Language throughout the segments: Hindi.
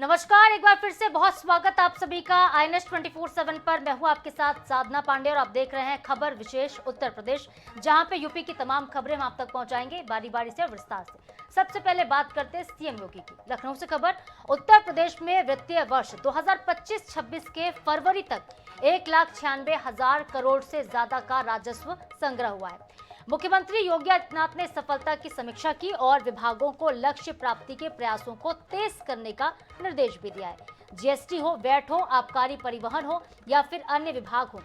नमस्कार, एक बार फिर से बहुत स्वागत आप सभी का INS 24/7 पर। मैं हूं आपके साथ साधना पांडे और आप देख रहे हैं खबर विशेष उत्तर प्रदेश, जहां पे यूपी की तमाम खबरें हम आप तक पहुंचाएंगे बारी बारी से और विस्तार से। सबसे पहले बात करते हैं सीएम योगी की। लखनऊ से खबर, उत्तर प्रदेश में वित्तीय वर्ष 2025-26 के फरवरी तक 1,96,000 करोड़ से ज्यादा का राजस्व संग्रह हुआ है। मुख्यमंत्री योगी आदित्यनाथ ने सफलता की समीक्षा की और विभागों को लक्ष्य प्राप्ति के प्रयासों को तेज करने का निर्देश भी दिया है। जीएसटी हो, वैट हो, आबकारी परिवहन हो या फिर अन्य विभाग हो,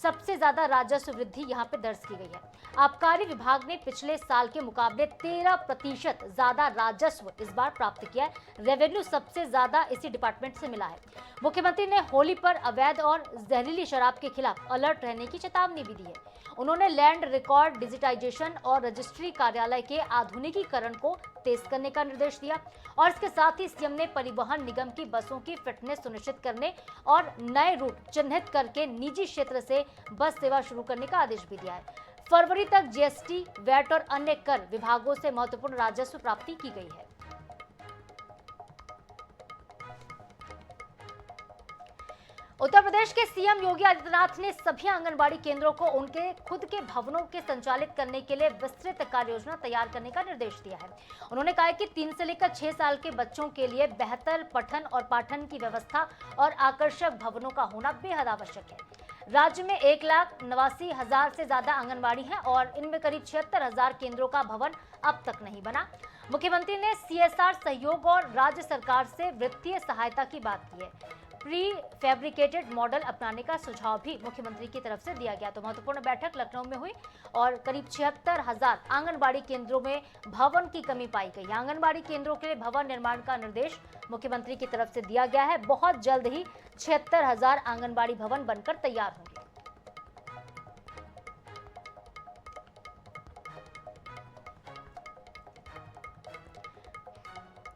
सबसे ज्यादा राजस्व वृद्धि यहां पे दर्ज की गई है। आबकारी विभाग ने पिछले साल के मुकाबले 13% ज्यादा राजस्व इस बार प्राप्त किया है। रेवेन्यू सबसे ज्यादा इसी डिपार्टमेंट से मिला है। मुख्यमंत्री ने होली पर अवैध और जहरीली शराब के खिलाफ अलर्ट रहने की चेतावनी भी दी है। उन्होंने लैंड रिकॉर्ड डिजिटाइजेशन और रजिस्ट्री कार्यालय के आधुनिकीकरण को तेज करने का निर्देश दिया और इसके साथ ही सीएम ने परिवहन निगम की बसों की फिटनेस सुनिश्चित करने और नए रूट चिन्हित करके निजी क्षेत्र से बस सेवा शुरू करने का आदेश भी दिया है। फरवरी तक जीएसटी, वैट और अन्य कर विभागों से महत्वपूर्ण राजस्व प्राप्ति की गई है। उत्तर प्रदेश के सीएम योगी आदित्यनाथ ने सभी आंगनबाड़ी केंद्रों को उनके खुद के भवनों के संचालित करने के लिए विस्तृत कार्य योजना तैयार करने का निर्देश दिया है। उन्होंने कहा कि 3 से लेकर 6 साल के बच्चों के लिए बेहतर पठन और पाठन की व्यवस्था और आकर्षक भवनों का होना बेहद आवश्यक है। राज्य में 1,89,000 से ज्यादा आंगनबाड़ी हैं और इनमें करीब 76,000 केंद्रों का भवन अब तक नहीं बना। मुख्यमंत्री ने CSR सहयोग और राज्य सरकार से वित्तीय सहायता की बात की है। प्री फैब्रिकेटेड मॉडल अपनाने का सुझाव भी मुख्यमंत्री की तरफ से दिया गया। तो महत्वपूर्ण बैठक लखनऊ में हुई और करीब 76,000 आंगनबाड़ी केंद्रों में भवन की कमी पाई गई। आंगनबाड़ी केंद्रों के लिए भवन निर्माण का निर्देश मुख्यमंत्री की तरफ से दिया गया है। बहुत जल्द ही 76,000 आंगनबाड़ी भवन बनकर तैयार होंगे।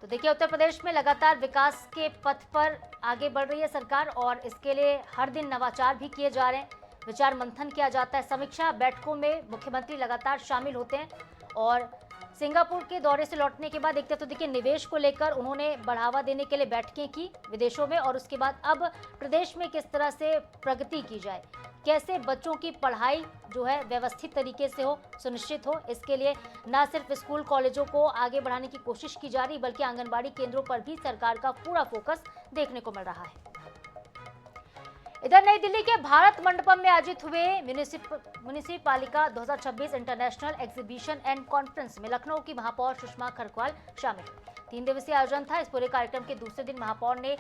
तो देखिए, उत्तर प्रदेश में लगातार विकास के पथ पर आगे बढ़ रही है सरकार और इसके लिए हर दिन नवाचार भी किए जा रहे हैं। विचार मंथन किया जाता है। समीक्षा बैठकों में मुख्यमंत्री लगातार शामिल होते हैं और सिंगापुर के दौरे से लौटने के बाद देखते तो देखिए, निवेश को लेकर उन्होंने बढ़ावा देने के लिए बैठकें की विदेशों में और उसके बाद अब प्रदेश में किस तरह से प्रगति की जाए, कैसे बच्चों की पढ़ाई जो है व्यवस्थित तरीके से हो, सुनिश्चित हो, इसके लिए न सिर्फ स्कूल कॉलेजों को आगे बढ़ाने की कोशिश की जा रही बल्कि आंगनबाड़ी केंद्रों पर भी सरकार का पूरा फोकस देखने को मिल रहा है। इधर नई दिल्ली के भारत मंडपम में आयोजित हुए म्युनिसिपालिका 2026 इंटरनेशनल एग्जीबिशन एंड कॉन्फ्रेंस में लखनऊ की महापौर सुषमा खरवाल शामिल हुई। 3 दिवसीय आयोजन था। इस पूरे कार्यक्रम के दूसरे दिन महापौर ने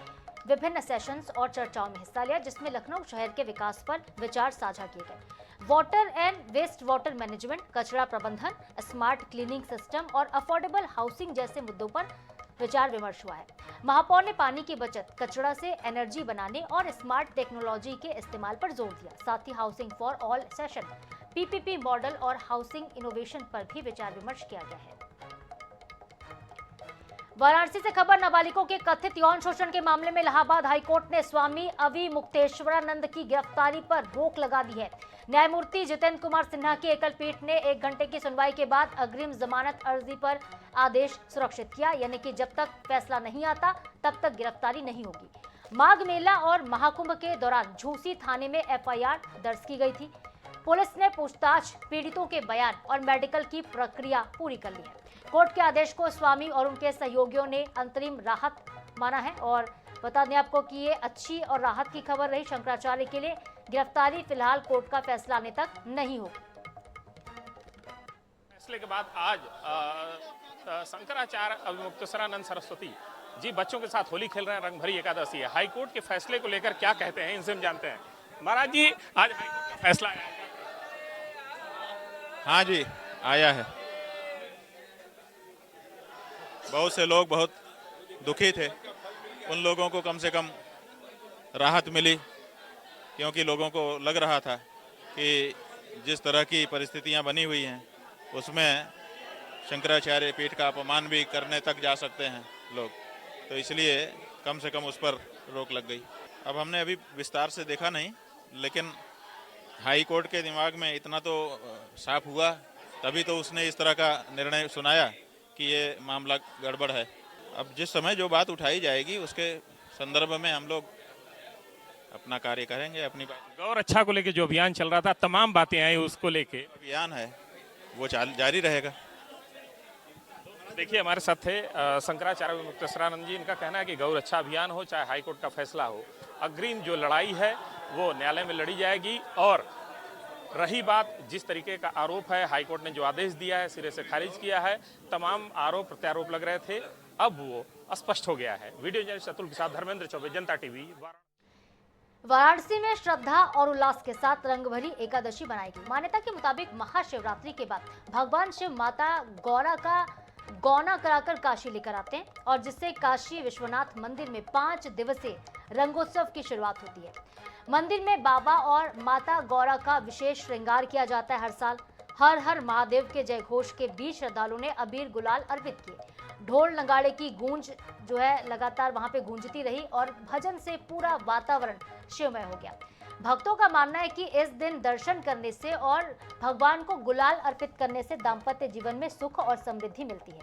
विभिन्न सेशंस और चर्चाओं में हिस्सा लिया, जिसमें लखनऊ शहर के विकास पर विचार साझा किए गए। Water and waste water management, कचरा प्रबंधन, स्मार्ट क्लीनिंग सिस्टम और अफोर्डेबल हाउसिंग जैसे मुद्दों पर विचार विमर्श हुआ है। महापौर ने पानी की बचत, कचरा से एनर्जी बनाने और स्मार्ट टेक्नोलॉजी के इस्तेमाल पर जोर दिया। साथ ही housing for all session, PPP model और हाउसिंग इनोवेशन पर भी विचार विमर्श किया गया है। वाराणसी से खबर, नाबालिगों के कथित यौन शोषण के मामले में इलाहाबाद हाईकोर्ट ने स्वामी अविमुक्तेश्वरानंद की गिरफ्तारी पर रोक लगा दी है। न्यायमूर्ति जितेंद्र कुमार सिन्हा की एकल पीठ ने 1 घंटे की सुनवाई के बाद अग्रिम जमानत अर्जी पर आदेश सुरक्षित किया, यानी कि जब तक फैसला नहीं आता तब तक गिरफ्तारी नहीं होगी। माघ मेला और महाकुंभ के दौरान झूसी थाने में FIR दर्ज की गई थी। पुलिस ने पूछताछ, पीड़ितों के बयान और मेडिकल की प्रक्रिया पूरी कर ली है। कोर्ट के आदेश को स्वामी और उनके सहयोगियों ने अंतरिम राहत माना है और बता दें आपको कि ये अच्छी और राहत की खबर रही शंकराचार्य के लिए। गिरफ्तारी फिलहाल कोर्ट का फैसला आने तक नहीं होगी। फैसले के बाद आज शंकराचार्य अविमुक्तेश्वरानंद सरस्वती जी बच्चों के साथ होली खेल रहे हैं। रंग भरी एकादशी है। हाईकोर्ट के फैसले को लेकर क्या कहते हैं, इनसे हम जानते हैं। महाराज जी, आज हाईकोर्ट का फैसला आया है। हाँ जी, आया है। बहुत से लोग बहुत दुखी थे। उन लोगों को कम से कम राहत मिली, क्योंकि लोगों को लग रहा था कि जिस तरह की परिस्थितियां बनी हुई हैं उसमें शंकराचार्य पीठ का अपमान भी करने तक जा सकते हैं लोग, तो इसलिए कम से कम उस पर रोक लग गई। अब हमने अभी विस्तार से देखा नहीं, लेकिन हाई कोर्ट के दिमाग में इतना तो साफ हुआ, तभी तो उसने इस तरह का निर्णय सुनाया कि ये मामला गड़बड़ है। अब जिस समय जो बात उठाई जाएगी उसके संदर्भ में हम लोग अपना कार्य करेंगे। अपनी बात गौ रक्षा को लेके जो अभियान चल रहा था, तमाम बातें आई उसको लेके, अभियान है वो जारी रहेगा। देखिए हमारे साथ थे शंकराचार्य मुक्तेश्वरानंद जी। इनका कहना है कि गौ रक्षा अभियान हो चाहे हाईकोर्ट का फैसला हो, अग्रिम जो लड़ाई है वो न्यायालय में लड़ी जाएगी। और रही बात जिस तरीके का आरोप है, हाईकोर्ट ने जो आदेश दिया है सिरे से खारिज किया है, तमाम आरोप प्रत्यारोप लग रहे थे, अब वो स्पष्ट हो गया है। वीडियो जर्नलिस्ट अतुल के साथ धर्मेंद्र चौबे, जनता टीवी। वाराणसी में श्रद्धा और उल्लास के साथ रंगभरी एकादशी मनाई गई। मान्यता के मुताबिक महाशिवरात्रि के बाद भगवान शिव माता गौरा का गौना कराकर काशी लेकर आते हैं और जिससे काशी विश्वनाथ मंदिर में 5 दिवसीय रंगोत्सव की शुरुआत होती है। मंदिर में बाबा और माता गौरा का विशेष श्रृंगार किया जाता है। हर साल हर हर महादेव के जय घोष के बीच श्रद्धालुओं ने अबीर गुलाल अर्पित किए। ढोल नगाड़े की गूंज जो है लगातार वहां पे गूंजती रही और भजन से पूरा वातावरण शिवमय हो गया। भक्तों का मानना है कि इस दिन दर्शन करने से और भगवान को गुलाल अर्पित करने से दाम्पत्य जीवन में सुख और समृद्धि मिलती है।